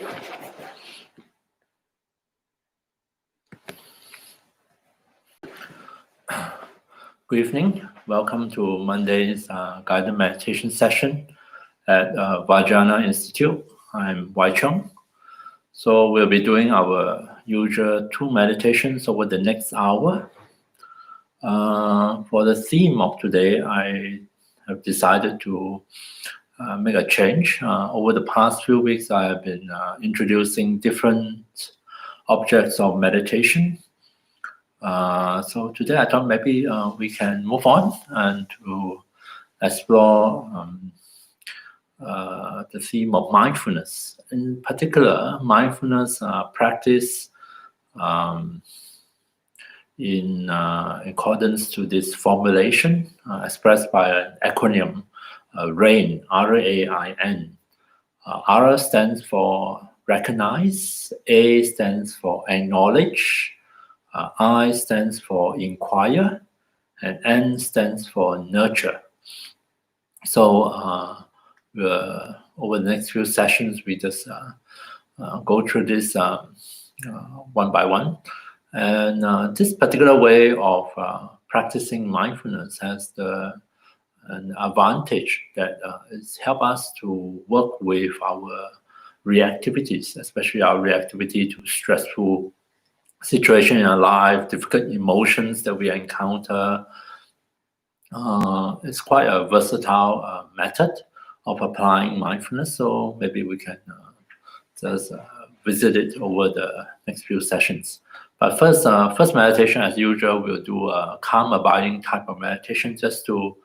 Good evening. Welcome to Monday's guided meditation session at Vajrayana Institute. I'm Wai Cheong. So we'll be doing our usual 2 meditations over the next hour. For the theme of today, I have decided to make a change. Over the past few weeks, I have been introducing different objects of meditation. So today I thought maybe we can move on and to explore the theme of mindfulness. In particular, mindfulness practice in accordance to this formulation expressed by an acronym, RAIN, R-A-I-N. R stands for recognize, A stands for acknowledge, I stands for inquire, and N stands for nurture. So over the next few sessions, we just go through this one by one. And this particular way of practicing mindfulness has an advantage that it's help us to work with our reactivities, especially our reactivity to stressful situation in our life, difficult emotions that we encounter. It's quite a versatile method of applying mindfulness, so maybe we can just visit it over the next few sessions. But first meditation, as usual, we'll do a calm abiding type of meditation just to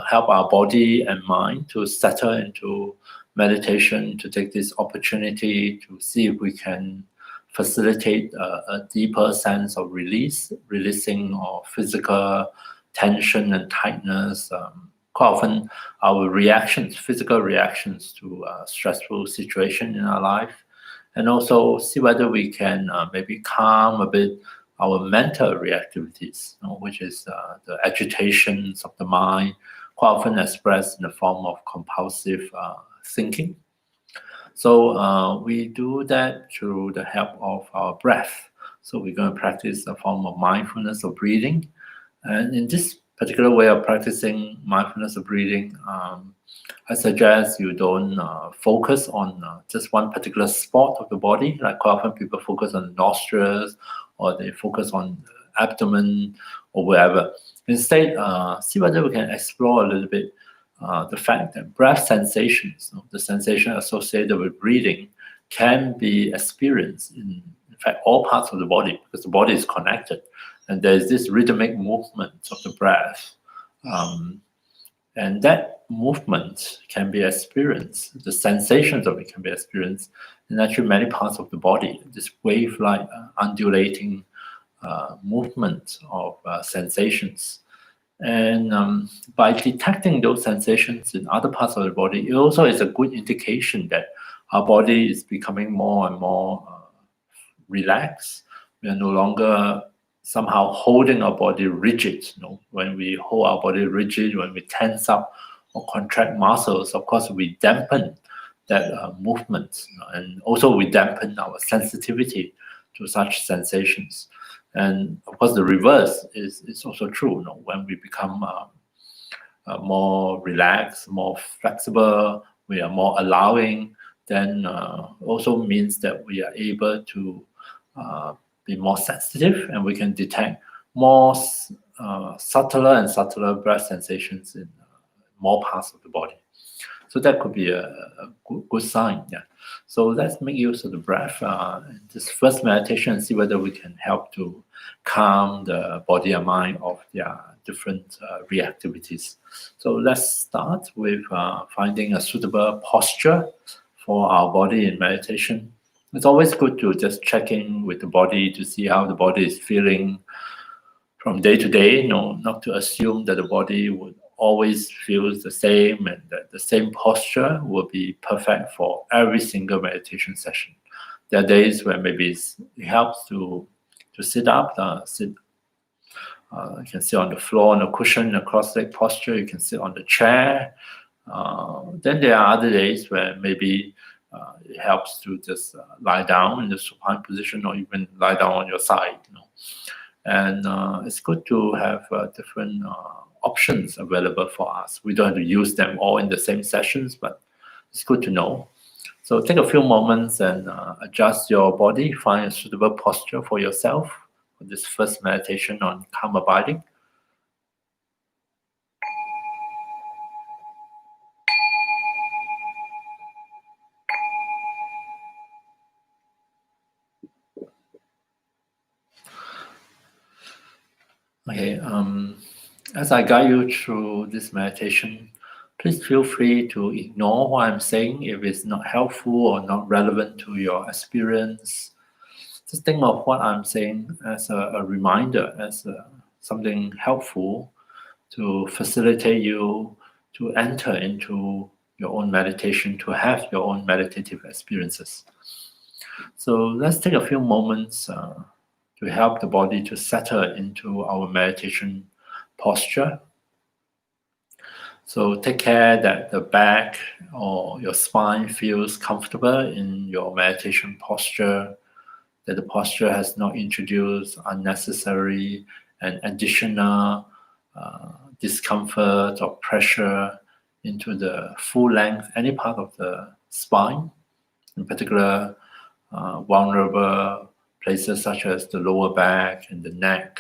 help our body and mind to settle into meditation, to take this opportunity to see if we can facilitate a deeper sense of releasing of physical tension and tightness. Quite often our reactions, physical reactions to a stressful situation in our life, and also see whether we can maybe calm a bit our mental reactivities, which is the agitations of the mind, quite often expressed in the form of compulsive thinking. So we do that through the help of our breath. So we're going to practice a form of mindfulness of breathing. And in this particular way of practicing mindfulness of breathing, I suggest you don't focus on just one particular spot of the body. Like quite often people focus on the nostrils, or they focus on the abdomen, or wherever. Instead, see whether we can explore a little bit the fact that breath sensations, the sensation associated with breathing, can be experienced in fact all parts of the body, because the body is connected, and there's this rhythmic movement of the breath, and that movement can be experienced, the sensations of it can be experienced in actually many parts of the body, this wave-like undulating movement of sensations. And by detecting those sensations in other parts of the body, it also is a good indication that our body is becoming more and more relaxed. We are no longer somehow holding our body rigid. When we hold our body rigid, when we tense up or contract muscles, of course we dampen that movement, and also we dampen our sensitivity to such sensations. And of course, the reverse is also true. When we become more relaxed, more flexible, we are more allowing, then also means that we are able to be more sensitive, and we can detect more subtler and subtler breath sensations in more parts of the body. So that could be a good sign. Yeah. So let's make use of the breath in this first meditation and see whether we can help to calm the body and mind of their different reactivities. So let's start with finding a suitable posture for our body in meditation. It's always good to just check in with the body to see how the body is feeling from day to day. Not to assume that the body would always feels the same and that the same posture will be perfect for every single meditation session. There are days where maybe it helps to sit up, you can sit on the floor on a cushion in a cross-leg posture, you can sit on the chair. Then there are other days where maybe it helps to just lie down in the supine position or even lie down on your side. And it's good to have different options available for us. We don't have to use them all in the same sessions, but it's good to know. So take a few moments and adjust your body, find a suitable posture for yourself for this first meditation on calm abiding. Okay, as I guide you through this meditation, please feel free to ignore what I'm saying if it's not helpful or not relevant to your experience. Just think of what I'm saying as a reminder, as something helpful to facilitate you to enter into your own meditation, to have your own meditative experiences. So let's take a few moments to help the body to settle into our meditation posture. So take care that the back or your spine feels comfortable in your meditation posture, that the posture has not introduced unnecessary and additional discomfort or pressure into the full length, any part of the spine, in particular vulnerable places such as the lower back and the neck.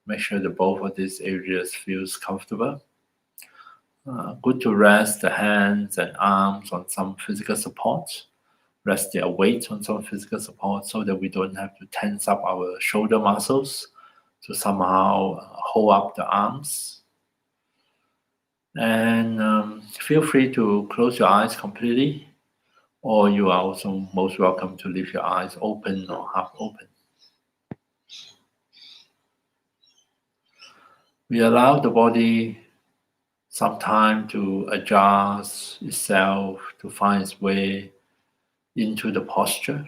Make sure that both of these areas feels comfortable. Good to rest the hands and arms on some physical support. Rest their weight on some physical support so that we don't have to tense up our shoulder muscles to somehow hold up the arms. And feel free to close your eyes completely, or you are also most welcome to leave your eyes open or half open. We allow the body some time to adjust itself, to find its way into the posture.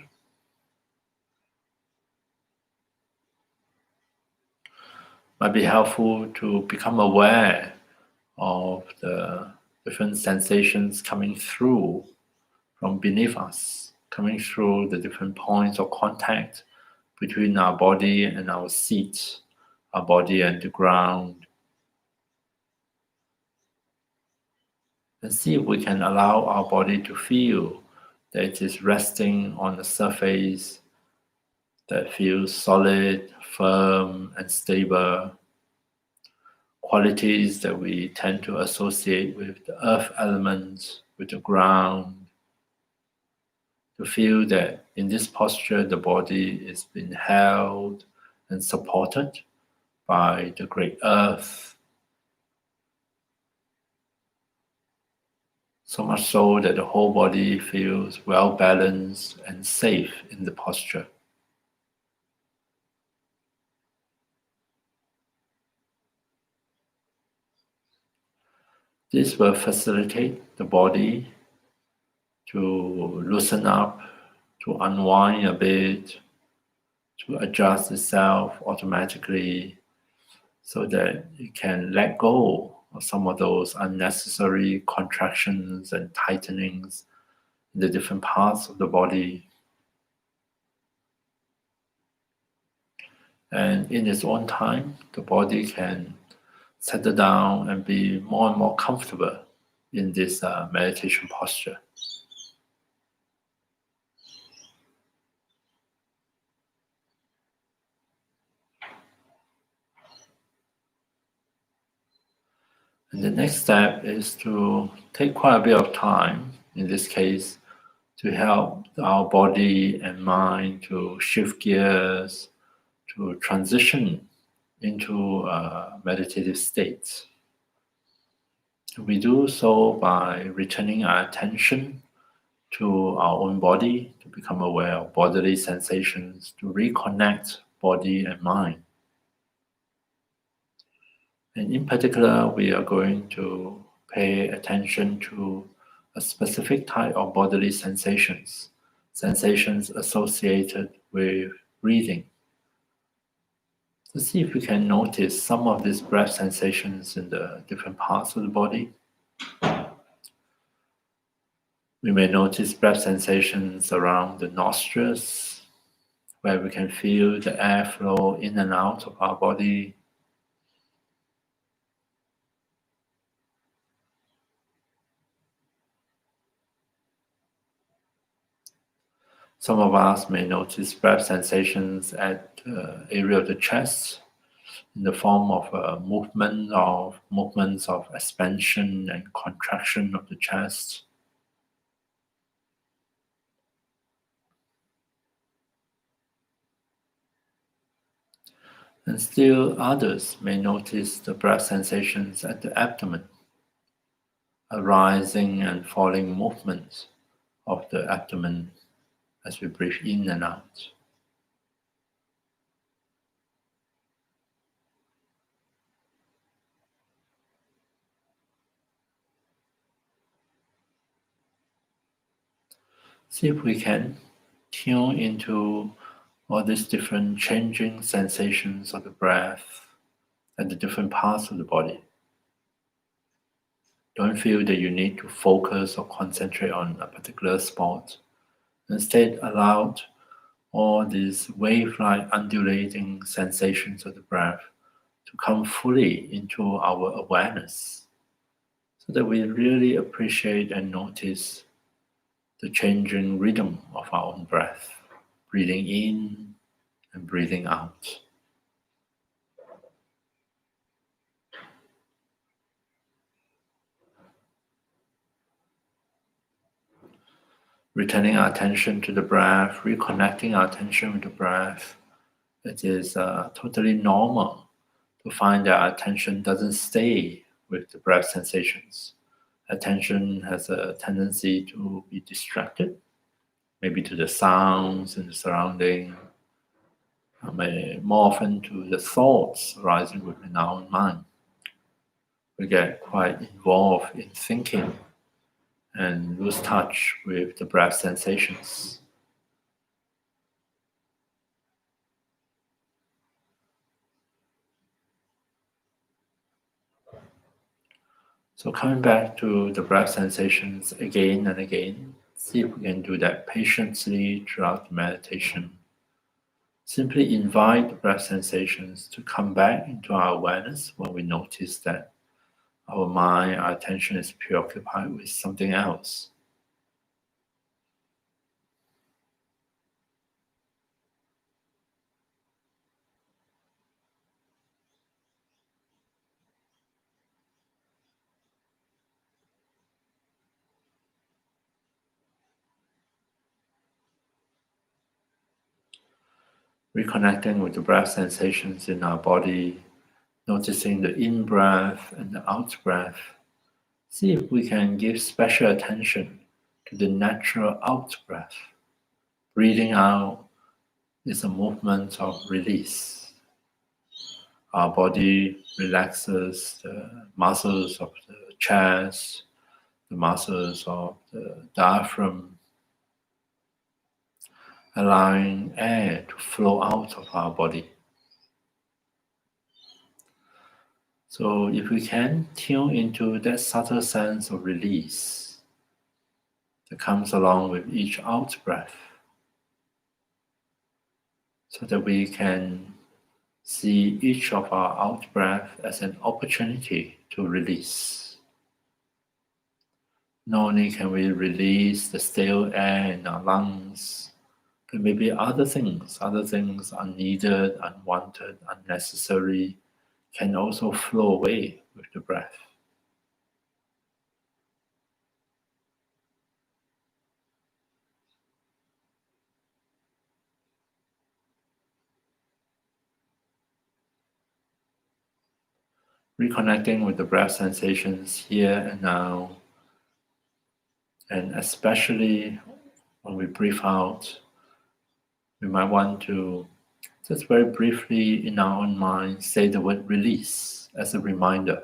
Might be helpful to become aware of the different sensations coming through from beneath us, coming through the different points of contact between our body and our seat, our body and the ground. And see if we can allow our body to feel that it is resting on a surface that feels solid, firm, and stable. Qualities that we tend to associate with the earth elements, with the ground. To feel that in this posture, the body is being held and supported by the great earth. So much so that the whole body feels well balanced and safe in the posture. This will facilitate the body to loosen up, to unwind a bit, to adjust itself automatically so that it can let go of some of those unnecessary contractions and tightenings in the different parts of the body. And in its own time, the body can settle down and be more and more comfortable in this meditation posture. And the next step is to take quite a bit of time, in this case, to help our body and mind to shift gears, to transition into a meditative state. We do so by returning our attention to our own body, to become aware of bodily sensations, to reconnect body and mind. And in particular, we are going to pay attention to a specific type of bodily sensations associated with breathing. To see if we can notice some of these breath sensations in the different parts of the body. We may notice breath sensations around the nostrils, where we can feel the airflow in and out of our body. Some of us may notice breath sensations at the area of the chest in the form of movements of expansion and contraction of the chest. And still others may notice the breath sensations at the abdomen, a rising and falling movement of the abdomen as we breathe in and out. See if we can tune into all these different changing sensations of the breath at the different parts of the body. Don't feel that you need to focus or concentrate on a particular spot. Instead, allow all these wave-like undulating sensations of the breath to come fully into our awareness, so that we really appreciate and notice the changing rhythm of our own breath, breathing in and breathing out. Returning our attention to the breath, reconnecting our attention with the breath. It is totally normal to find that our attention doesn't stay with the breath sensations. Attention has a tendency to be distracted, maybe to the sounds in the surrounding, more often to the thoughts arising within our own mind. We get quite involved in thinking and lose touch with the breath sensations. So coming back to the breath sensations again and again, see if we can do that patiently throughout the meditation. Simply invite the breath sensations to come back into our awareness when we notice that our mind, our attention is preoccupied with something else. Reconnecting with the breath sensations in our body, noticing the in-breath and the out-breath. See if we can give special attention to the natural out-breath. Breathing out is a movement of release. Our body relaxes the muscles of the chest, the muscles of the diaphragm, allowing air to flow out of our body. So if we can tune into that subtle sense of release that comes along with each out breath, so that we can see each of our out breath as an opportunity to release. Not only can we release the stale air in our lungs, but maybe other things unneeded, unwanted, unnecessary, can also flow away with the breath. Reconnecting with the breath sensations here and now, and especially when we breathe out, we might want to just very briefly in our own mind say the word release as a reminder.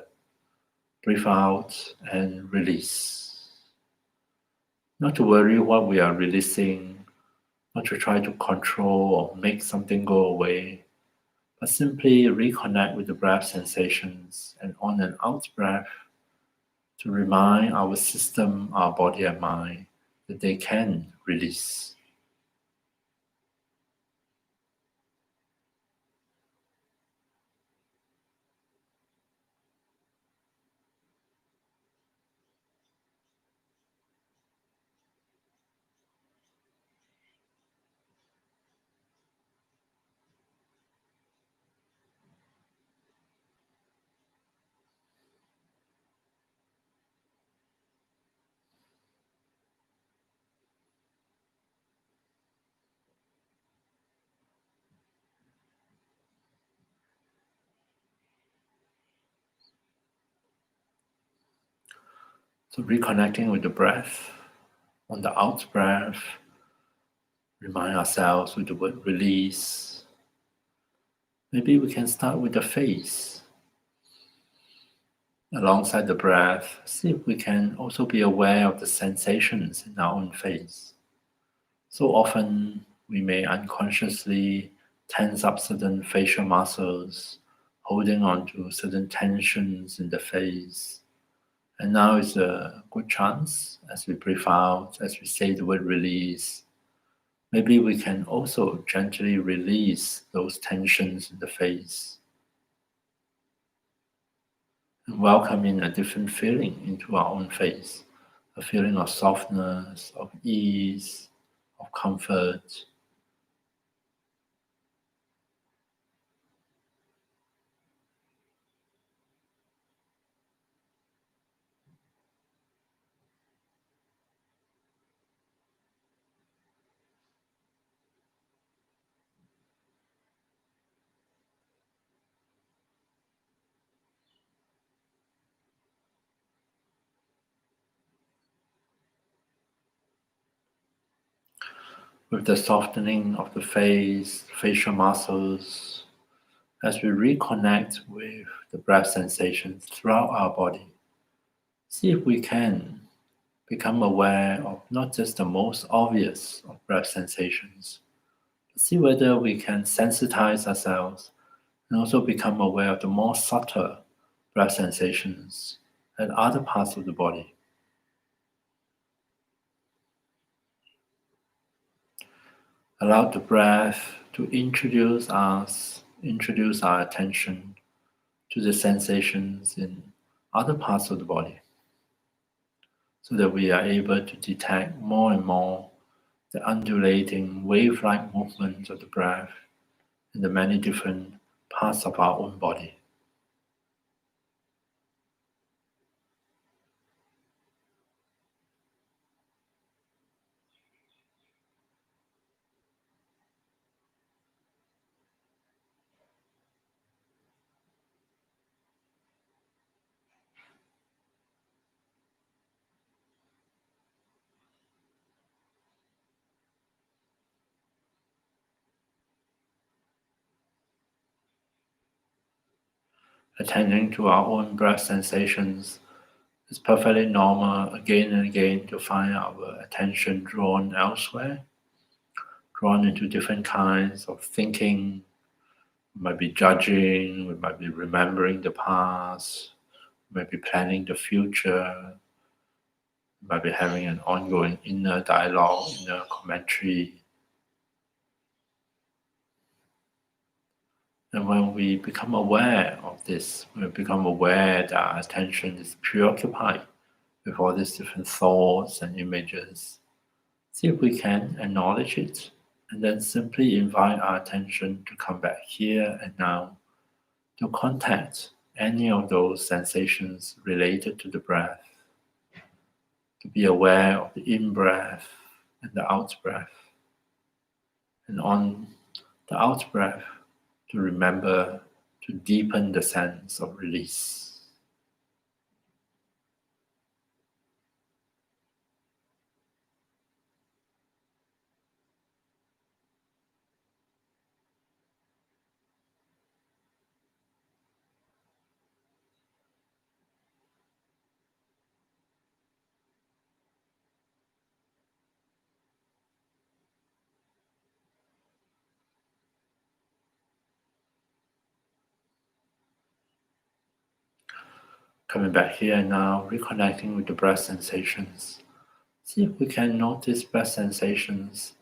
Breathe out and release. Not to worry what we are releasing, not to try to control or make something go away, but simply reconnect with the breath sensations and on and out breath to remind our system, our body and mind that they can release. So reconnecting with the breath, on the out breath, remind ourselves with the word release. Maybe we can start with the face. Alongside the breath, see if we can also be aware of the sensations in our own face. So often we may unconsciously tense up certain facial muscles, holding on to certain tensions in the face. And now is a good chance as we breathe out, as we say the word release. Maybe we can also gently release those tensions in the face and welcome in a different feeling into our own face, a feeling of softness, of ease, of comfort. With the softening of the face, facial muscles, as we reconnect with the breath sensations throughout our body, see if we can become aware of not just the most obvious of breath sensations, but see whether we can sensitize ourselves and also become aware of the more subtle breath sensations at other parts of the body. Allow the breath to introduce our attention to the sensations in other parts of the body, so that we are able to detect more and more the undulating wave-like movements of the breath in the many different parts of our own body. Attending to our own breath sensations is perfectly normal again and again to find our attention drawn elsewhere, drawn into different kinds of thinking. We might be judging, we might be remembering the past, we might be planning the future, we might be having an ongoing inner dialogue, inner commentary. And when we become aware of this, when we become aware that our attention is preoccupied with all these different thoughts and images, see if we can acknowledge it and then simply invite our attention to come back here and now to contact any of those sensations related to the breath, to be aware of the in-breath and the out-breath, and on the out-breath to remember to deepen the sense of release. Coming back here and now, reconnecting with the breath sensations. See if we can notice breath sensations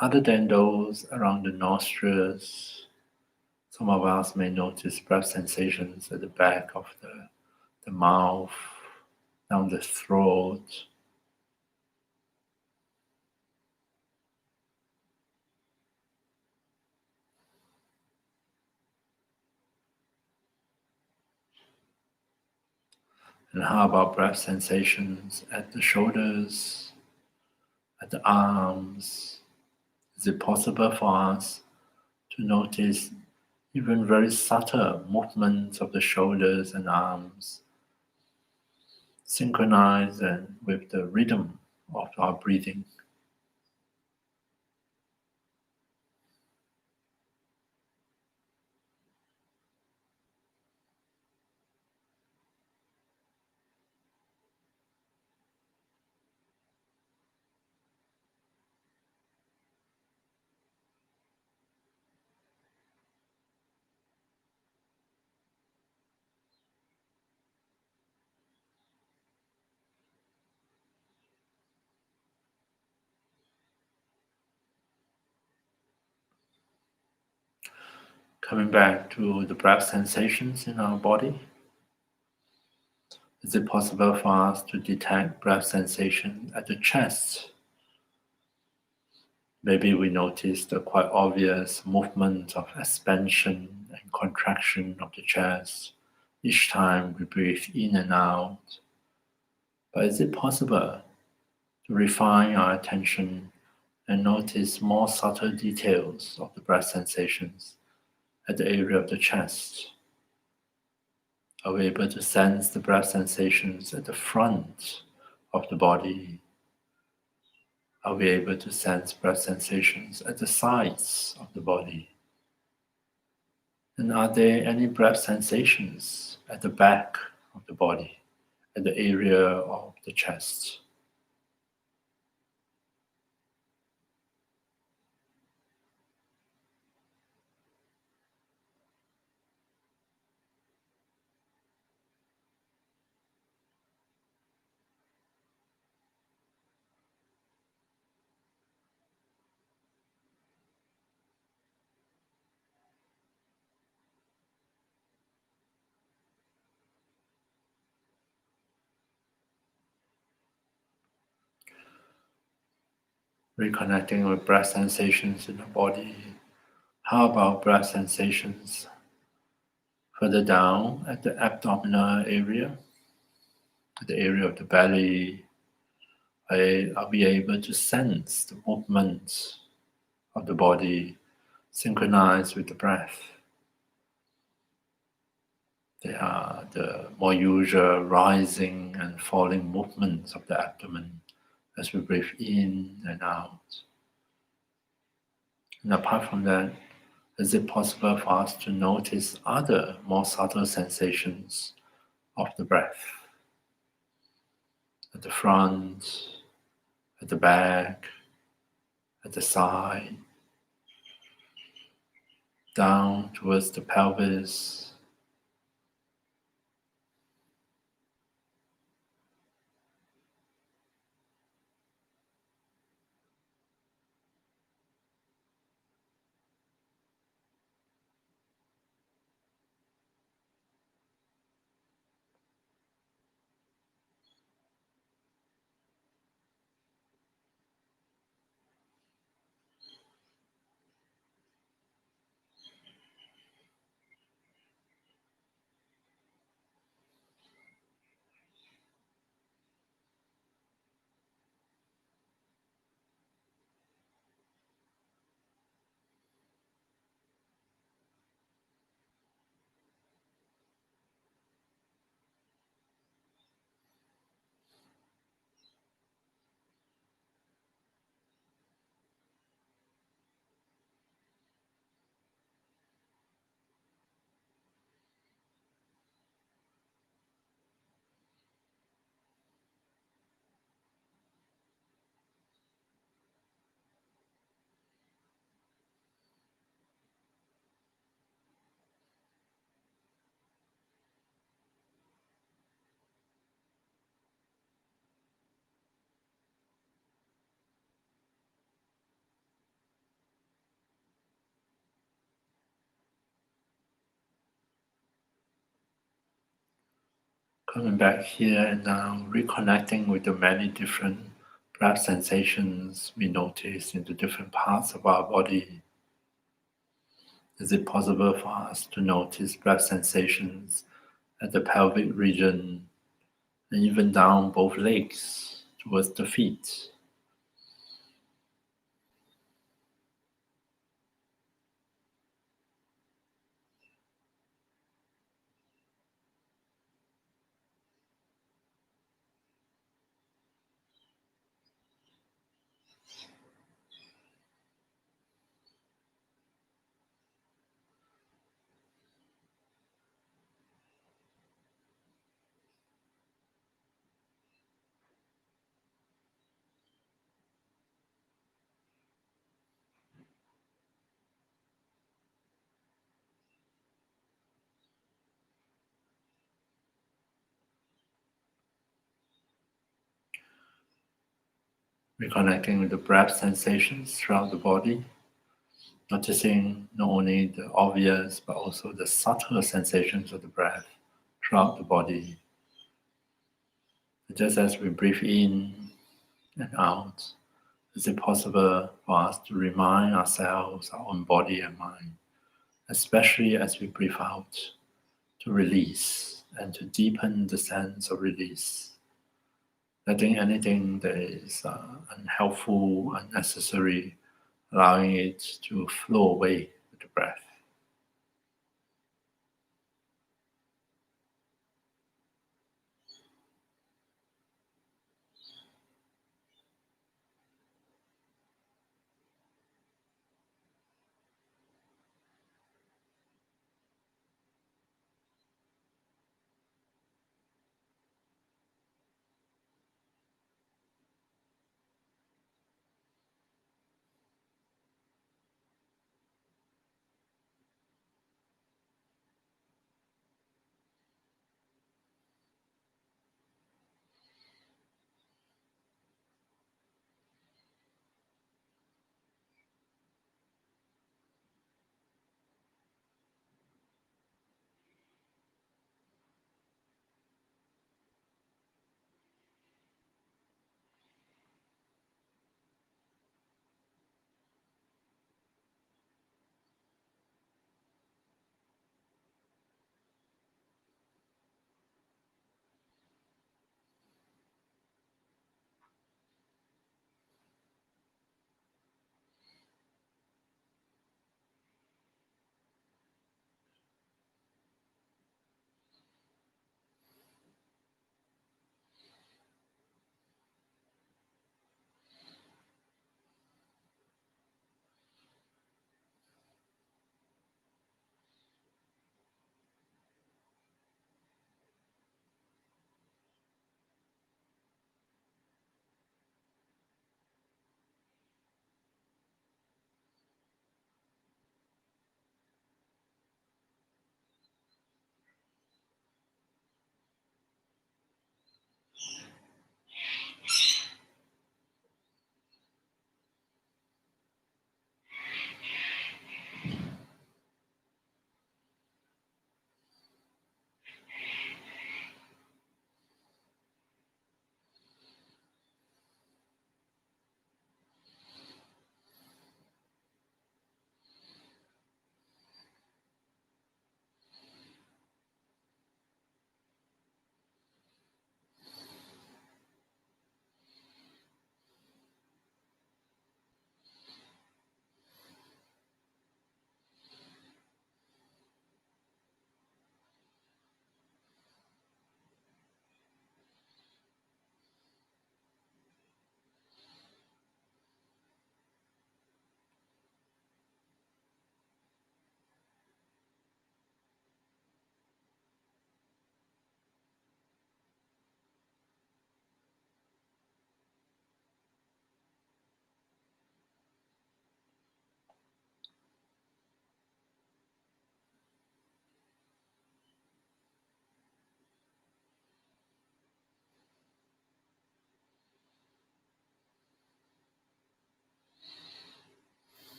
other than those around the nostrils. Some of us may notice breath sensations at the back of the mouth, down the throat. And how about breath sensations at the shoulders, at the arms? Is it possible for us to notice even very subtle movements of the shoulders and arms, synchronized and with the rhythm of our breathing? Coming back to the breath sensations in our body, is it possible for us to detect breath sensation at the chest? Maybe we notice the quite obvious movement of expansion and contraction of the chest each time we breathe in and out. But is it possible to refine our attention and notice more subtle details of the breath sensations at the area of the chest? Are we able to sense the breath sensations at the front of the body? Are we able to sense breath sensations at the sides of the body? And are there any breath sensations at the back of the body, at the area of the chest? Reconnecting with breath sensations in the body. How about breath sensations further down at the abdominal area, at the area of the belly? Are we able to sense the movements of the body synchronized with the breath? They are the more usual rising and falling movements of the abdomen as we breathe in and out. And apart from that, is it possible for us to notice other more subtle sensations of the breath? At the front, at the back, at the side, down towards the pelvis. Coming back here and now, reconnecting with the many different breath sensations we notice in the different parts of our body. Is it possible for us to notice breath sensations at the pelvic region and even down both legs towards the feet? Reconnecting with the breath sensations throughout the body, noticing not only the obvious but also the subtle sensations of the breath throughout the body. Just as we breathe in and out, is it possible for us to remind ourselves, our own body and mind, especially as we breathe out, to release and to deepen the sense of release, letting anything that is unhelpful, unnecessary, allowing it to flow away with the breath.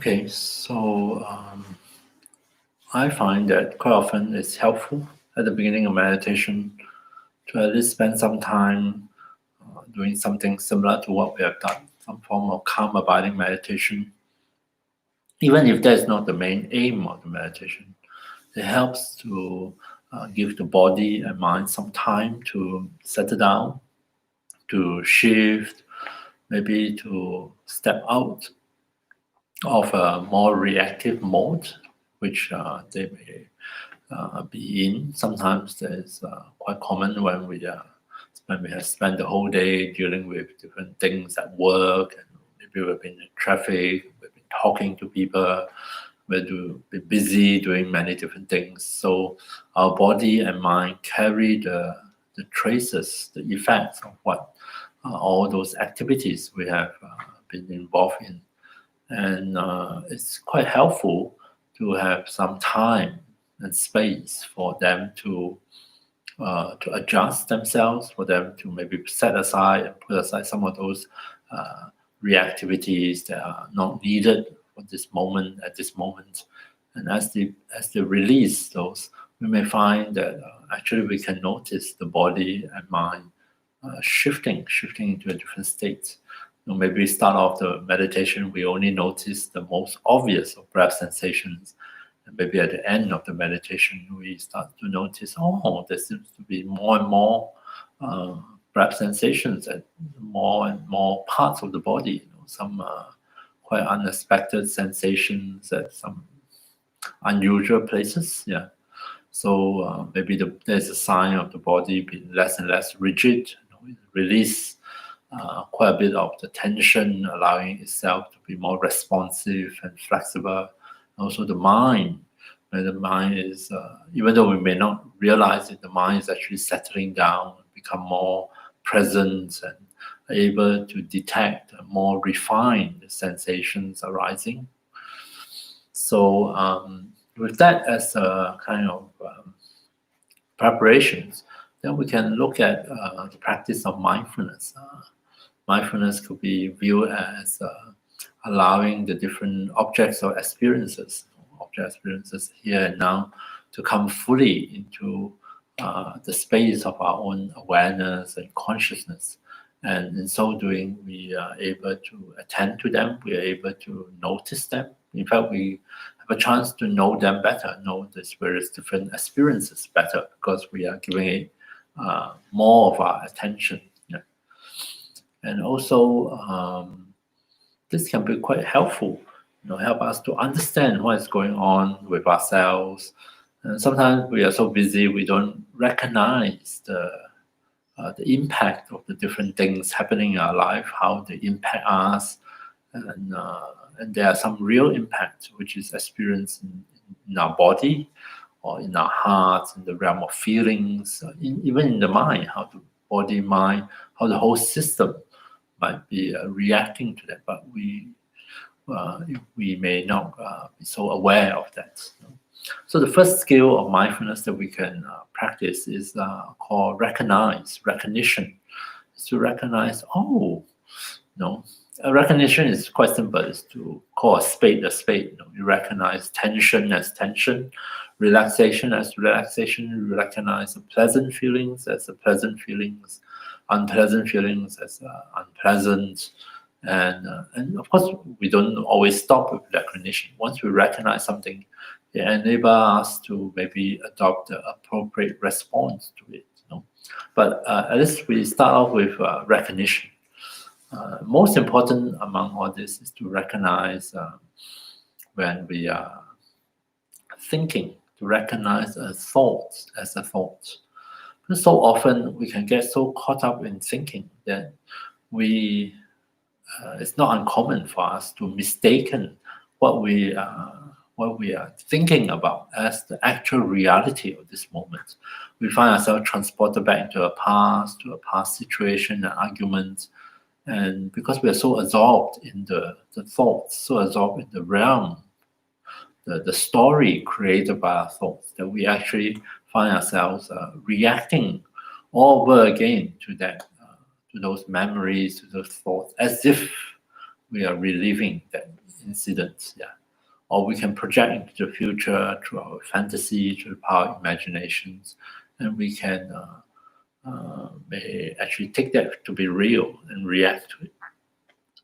Okay, so I find that quite often it's helpful at the beginning of meditation to at least spend some time doing something similar to what we have done, some form of calm abiding meditation. Even if that is not the main aim of the meditation, it helps to give the body and mind some time to settle down, to shift, maybe to step out of a more reactive mode, which they may be in. Sometimes it's quite common when we have spent the whole day dealing with different things at work, and maybe we've been in traffic, we've been talking to people, we've been busy doing many different things. So our body and mind carry the traces, the effects of what all those activities we have been involved in. And it's quite helpful to have some time and space for them to adjust themselves, for them to maybe set aside and put aside some of those reactivities that are not needed for this moment at this moment. And as they release those, we may find that actually we can notice the body and mind shifting into a different state. Maybe start off the meditation, we only notice the most obvious of breath sensations. And maybe at the end of the meditation, we start to notice, there seems to be more and more breath sensations at more and more parts of the body. Some quite unexpected sensations at some unusual places. Yeah. So maybe there's a sign of the body being less and less rigid, release quite a bit of the tension, allowing itself to be more responsive and flexible. Also the mind, where the mind is, even though we may not realize it, the mind is actually settling down, become more present and able to detect more refined sensations arising. So with that as a kind of preparations, then we can look at the practice of mindfulness. Mindfulness could be viewed as allowing the different objects or experiences here and now to come fully into the space of our own awareness and consciousness. And in so doing, we are able to attend to them, we are able to notice them. In fact, we have a chance to know them better, know these various different experiences better, because we are giving it more of our attention. And also, this can be quite helpful, help us to understand what is going on with ourselves. And sometimes we are so busy, we don't recognize the impact of the different things happening in our life, how they impact us. And there are some real impacts, which is experienced in our body or in our hearts, in the realm of feelings, even in the mind, how the body, mind, how the whole system might be reacting to that, but we may not be so aware of that. So the first skill of mindfulness that we can practice is called recognition. It's to recognize, recognition is quite simple. It's to call a spade a spade. You recognize tension as tension, relaxation as relaxation. You recognize the pleasant feelings as the pleasant feelings, unpleasant feelings as unpleasant, and of course we don't always stop with recognition. Once we recognize something, it enables us to maybe adopt the appropriate response to it. But at least we start off with recognition. Most important among all this is to recognize when we are thinking, to recognize a thought as a thought. So often we can get so caught up in thinking that it's not uncommon for us to mistaken what we are thinking about as the actual reality of this moment. We find ourselves transported back to a past situation, an argument, and because we are so absorbed in the thoughts, so absorbed in the realm, the story created by our thoughts, that we actually find ourselves reacting all over again to that, to those memories, to those thoughts, as if we are reliving that incident. Yeah. Or we can project into the future through our fantasy, through the power of imaginations, and we can may actually take that to be real and react to it.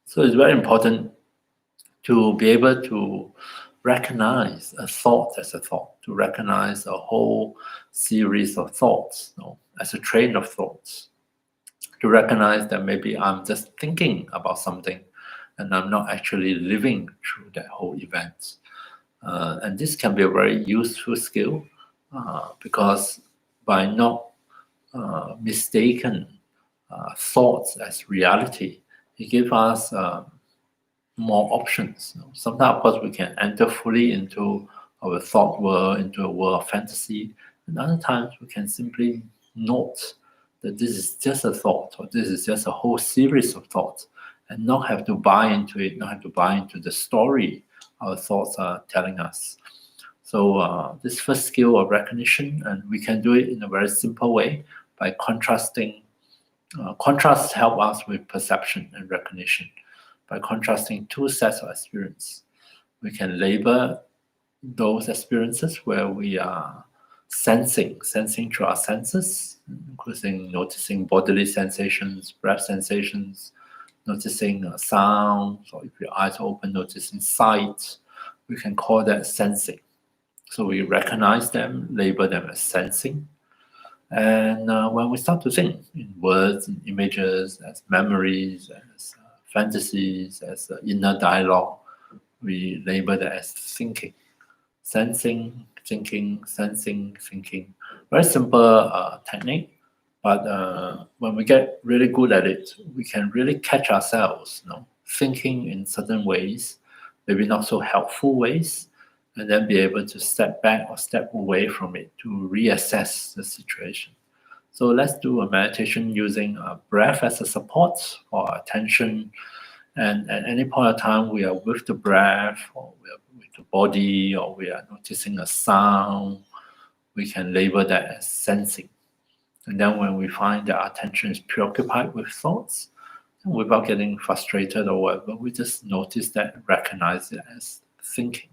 So it's very important to be able to recognize a thought as a thought, to recognize a whole series of thoughts, as a train of thoughts, to recognize that maybe I'm just thinking about something and I'm not actually living through that whole event. And this can be a very useful skill because by not mistaken thoughts as reality, it gives us more options. Sometimes, of course, we can enter fully into our thought world, into a world of fantasy, and other times we can simply note that this is just a thought, or this is just a whole series of thoughts, and not have to buy into it, not have to buy into the story our thoughts are telling us. So this first skill of recognition, and we can do it in a very simple way by contrasting. Contrasts help us with perception and recognition. By contrasting two sets of experience, we can label those experiences where we are sensing through our senses, including noticing bodily sensations, breath sensations, noticing sounds, or if your eyes are open, noticing sight. We can call that sensing. So we recognize them, label them as sensing. And when we start to think in words and images, as memories, as fantasies, as inner dialogue, we label that as thinking. Sensing, thinking, sensing, thinking. Very simple technique, but when we get really good at it, we can really catch ourselves, thinking in certain ways, maybe not so helpful ways, and then be able to step back or step away from it to reassess the situation. So let's do a meditation using breath as a support for our attention. And at any point of time, we are with the breath, or we are with the body, or we are noticing a sound. We can label that as sensing. And then when we find that our attention is preoccupied with thoughts, without getting frustrated or whatever, we just notice that, recognize it as thinking.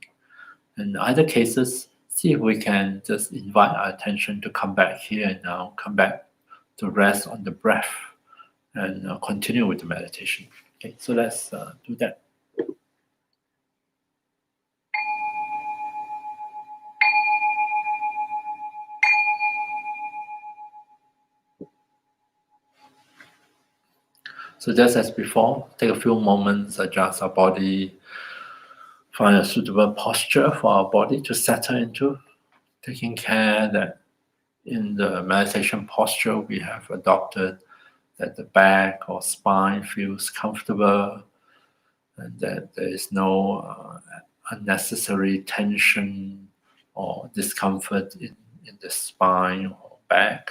In either cases, see if we can just invite our attention to come back here and now, come back to rest on the breath, and continue with the meditation. Okay, so let's do that. So just as before, take a few moments, adjust our body, find a suitable posture for our body to settle into, taking care that in the meditation posture we have adopted, that the back or spine feels comfortable, and that there is no unnecessary tension or discomfort in the spine or back.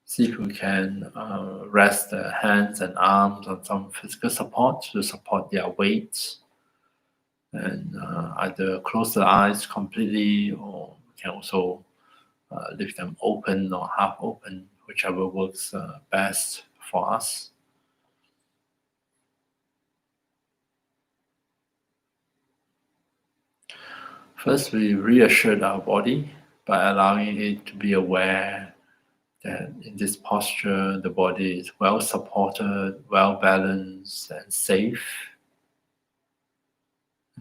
See if we can rest the hands and arms on some physical support to support their weight, and either close the eyes completely, or we can also leave them open or half open, whichever works best for us. First, we reassured our body by allowing it to be aware that in this posture, the body is well supported, well balanced, and safe.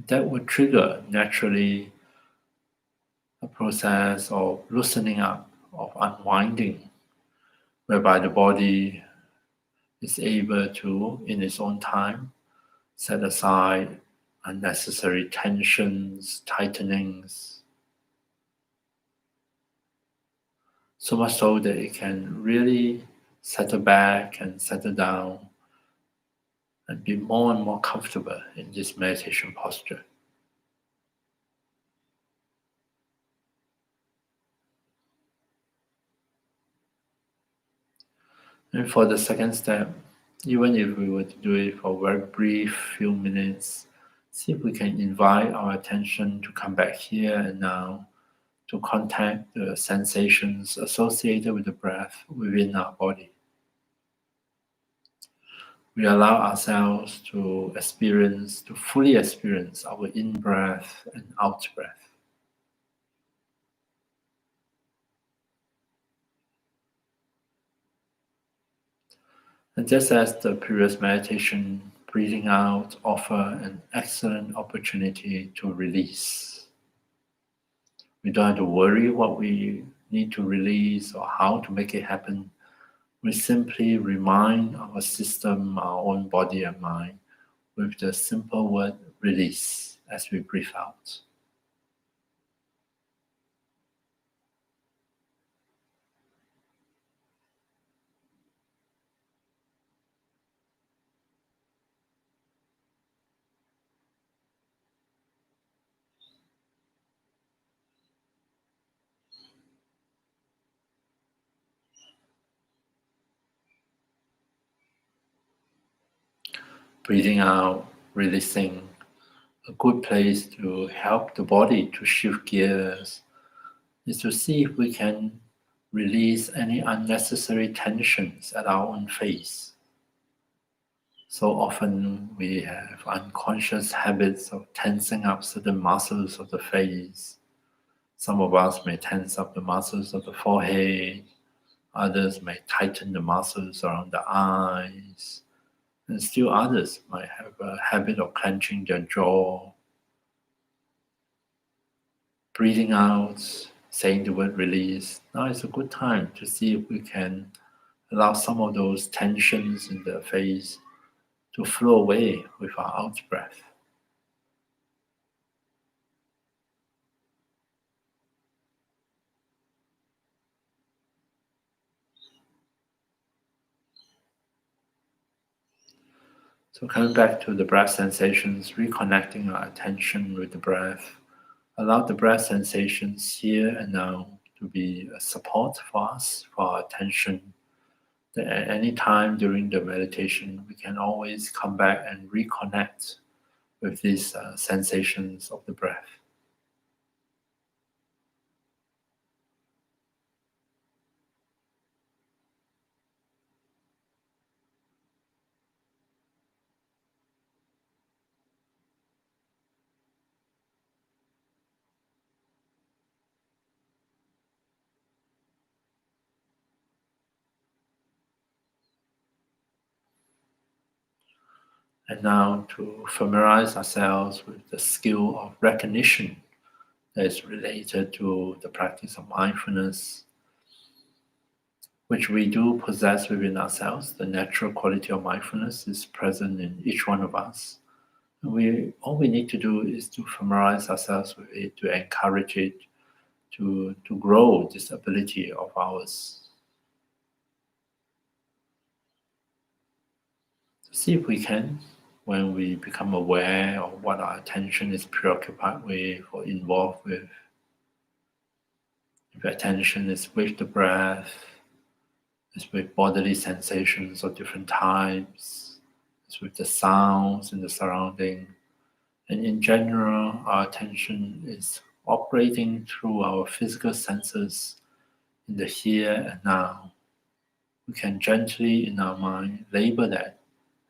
That would trigger naturally a process of loosening up, of unwinding, whereby the body is able to, in its own time, set aside unnecessary tensions, tightenings, so much so that it can really settle back and settle down and be more and more comfortable in this meditation posture. And for the second step, even if we were to do it for a very brief few minutes, see if we can invite our attention to come back here and now, to contact the sensations associated with the breath within our body. we allow ourselves to fully experience our in-breath and out-breath. And just as the previous meditation, breathing out offers an excellent opportunity to release. We don't have to worry what we need to release or how to make it happen. We simply remind our system, our own body and mind, with the simple word release as we breathe out. Breathing out, releasing, a good place to help the body to shift gears is to see if we can release any unnecessary tensions at our own face. So often we have unconscious habits of tensing up certain muscles of the face. Some of us may tense up the muscles of the forehead, others may tighten the muscles around the eyes, and still others might have a habit of clenching their jaw. Breathing out, saying the word release, now is a good time to see if we can allow some of those tensions in the face to flow away with our out breath. So coming back to the breath sensations, reconnecting our attention with the breath, allow the breath sensations here and now to be a support for us, for our attention. That at any time during the meditation, we can always come back and reconnect with these sensations of the breath. And now to familiarize ourselves with the skill of recognition that is related to the practice of mindfulness, which we do possess within ourselves. The natural quality of mindfulness is present in each one of us. All we need to do is to familiarize ourselves with it, to encourage it, to grow this ability of ours. To see if we can, when we become aware of what our attention is preoccupied with or involved with, if attention is with the breath, is with bodily sensations of different types, is with the sounds in the surrounding, and in general, our attention is operating through our physical senses in the here and now. We can gently, in our mind, label that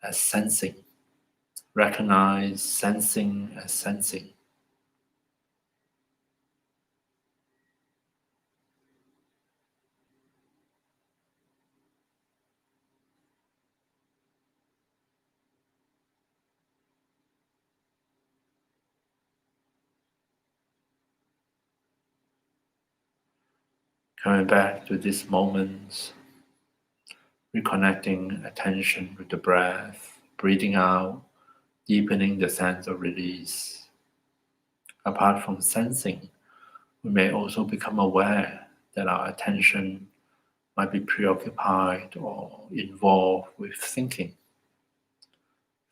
as sensing, recognize sensing as sensing. Coming back to this moment, reconnecting attention with the breath, breathing out, deepening the sense of release. Apart from sensing, we may also become aware that our attention might be preoccupied or involved with thinking.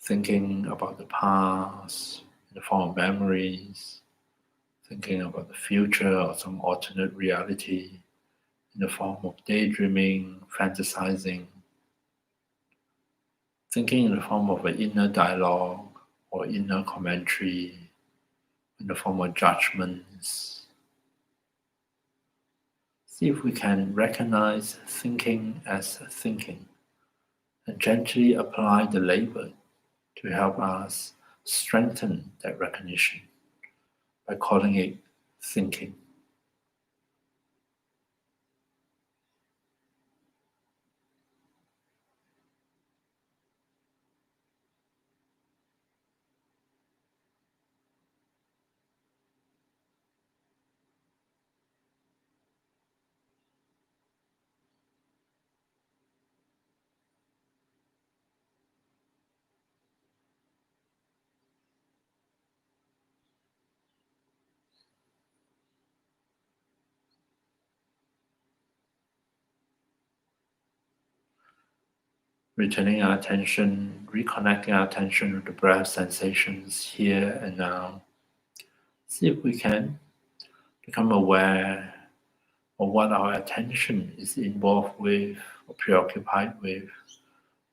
Thinking about the past in the form of memories, thinking about the future or some alternate reality in the form of daydreaming, fantasizing, thinking in the form of an inner dialogue or inner commentary, in the form of judgments. See if we can recognize thinking as thinking and gently apply the labor to help us strengthen that recognition by calling it thinking. Returning our attention, reconnecting our attention with the breath sensations here and now. See if we can become aware of what our attention is involved with or preoccupied with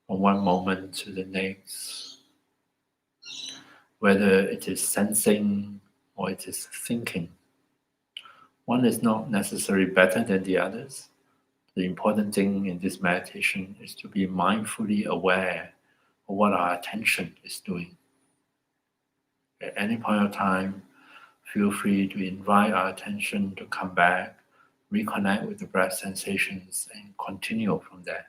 from one moment to the next. Whether it is sensing or it is thinking. One is not necessarily better than the others. The important thing in this meditation is to be mindfully aware of what our attention is doing. At any point of time, feel free to invite our attention to come back, reconnect with the breath sensations, and continue from there.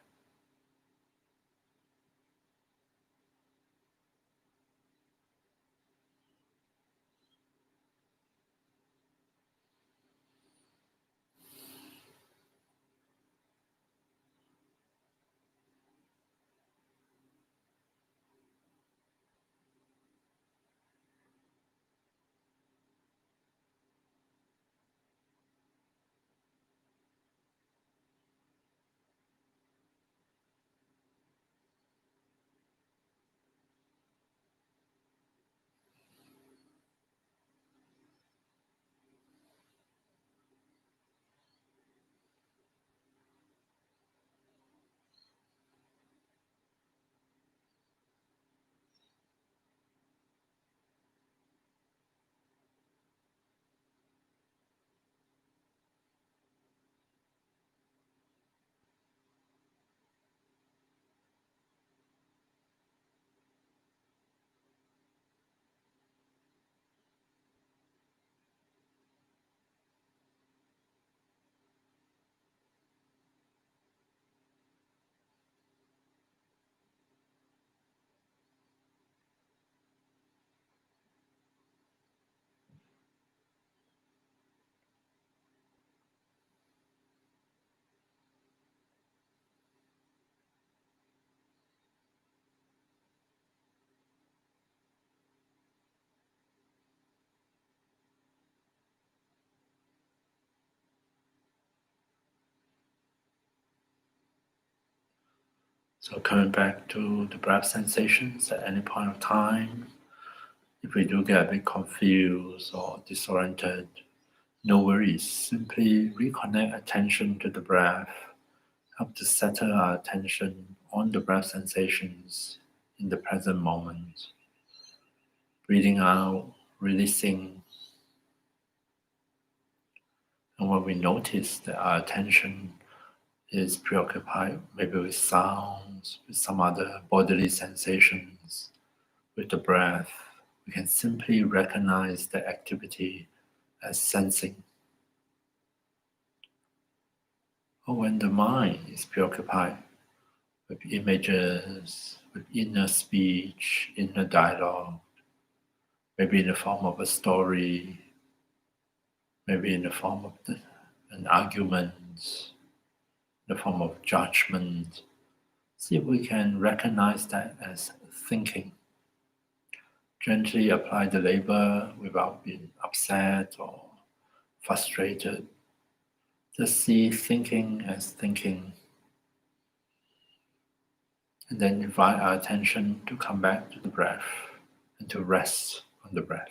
So coming back to the breath sensations at any point of time, if we do get a bit confused or disoriented, no worries. Simply reconnect attention to the breath. Help to settle our attention on the breath sensations in the present moment. Breathing out, releasing. And when we notice that our attention is preoccupied, maybe with sounds, with some other bodily sensations, with the breath, we can simply recognize the activity as sensing. Or when the mind is preoccupied with images, with inner speech, inner dialogue, maybe in the form of a story, maybe in the form of an argument, in the form of judgment. See if we can recognize that as thinking. Gently apply the labor without being upset or frustrated. Just see thinking as thinking. And then invite our attention to come back to the breath and to rest on the breath.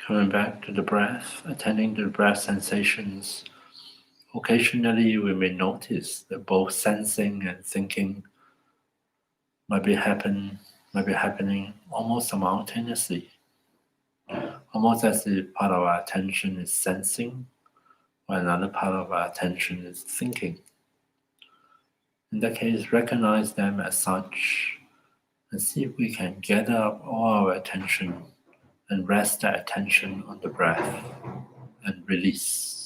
Coming back to the breath, attending to the breath sensations. Occasionally, we may notice that both sensing and thinking might be happening almost simultaneously, almost as if part of our attention is sensing, while another part of our attention is thinking. In that case, recognize them as such and see if we can gather up all our attention and rest that attention on the breath and release.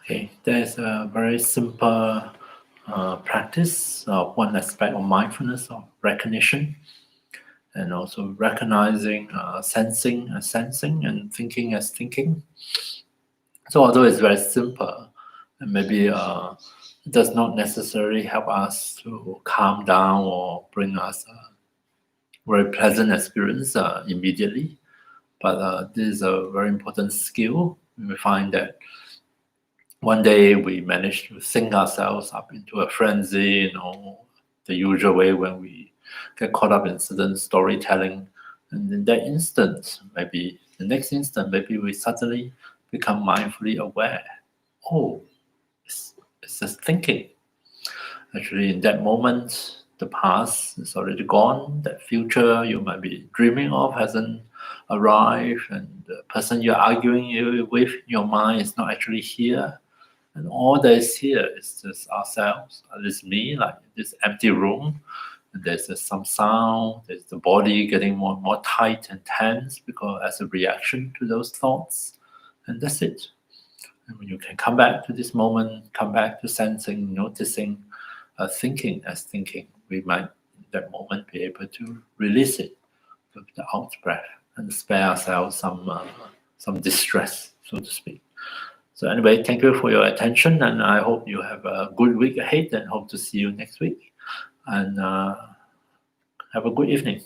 Okay, there's a very simple practice of one aspect of mindfulness of recognition, and also recognizing sensing as sensing and thinking as thinking. So although it's very simple, and maybe it does not necessarily help us to calm down or bring us a very pleasant experience immediately, but this is a very important skill. We find that one day we manage to think ourselves up into a frenzy, the usual way when we get caught up in certain storytelling. And in that instant, maybe the next instant, maybe we suddenly become mindfully aware. Oh, it's just thinking. Actually, in that moment, the past is already gone. That future you might be dreaming of hasn't arrived, and the person you're arguing with in your mind is not actually here. And all that is here is just ourselves, at least me, like this empty room. And there's some sound, there's the body getting more and more tight and tense because as a reaction to those thoughts. And that's it. And when you can come back to this moment, come back to sensing, noticing, thinking as thinking, we might in that moment be able to release it with the out breath and spare ourselves some distress, so to speak. So anyway, thank you for your attention, and I hope you have a good week ahead, and hope to see you next week. And have a good evening.